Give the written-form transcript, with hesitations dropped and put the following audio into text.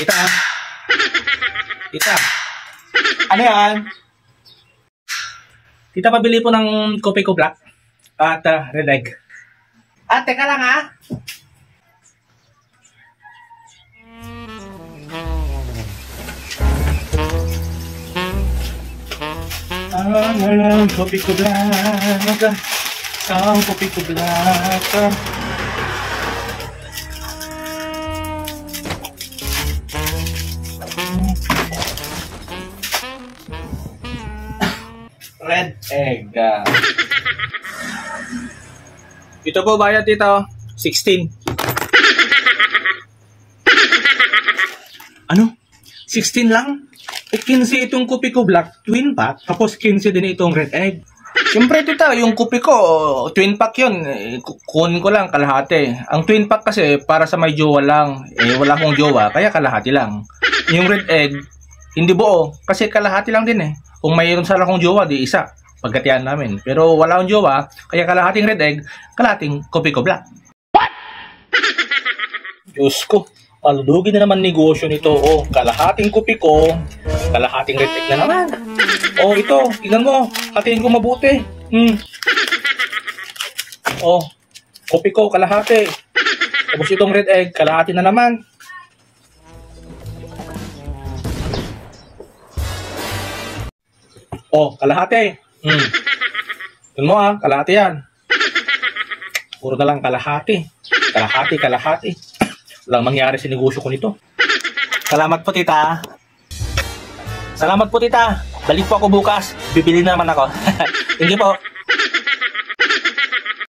Tita. Tita. Ano yan? Tita, pabili po ng kopi ko black at red egg. Teka lang ha. Kopi ko black. Kopi ko black. Red egg. Ito po bayad dito, 16. Ano? 16 lang? 15 itong kopi ko black, twin pack, tapos 15 din itong red egg. Siyempre tita, yung kopi ko, twin pack yun. Kunin ko lang kalahati. Ang twin pack kasi para sa may jowa lang. Wala akong jowa, kaya kalahati lang. Yung red egg, hindi buo, kasi kalahati lang din eh. Kung mayroon sana akong jowa, di isa. Pagkatiyan namin. Pero wala akong jowa, kaya kalahating red egg, kalahating kopi ko black. What? Diyos ko, paludugin na naman negosyo nito. Oh, kalahating kopi ko, kalahating red egg na naman. Oh, ito, tingnan mo. Hatiin ko mabuti. Oh, kopi ko, kalahati. Tapos itong red egg, kalahati na naman. Oh, kalahati. Yun mo kalahati yan. Puro na lang kalahati. Kalahati. Walang mangyari sa negosyo ko nito. Salamat po, tita. Salamat po, tita. Balik po ako bukas. Bibili naman ako. Thank you po.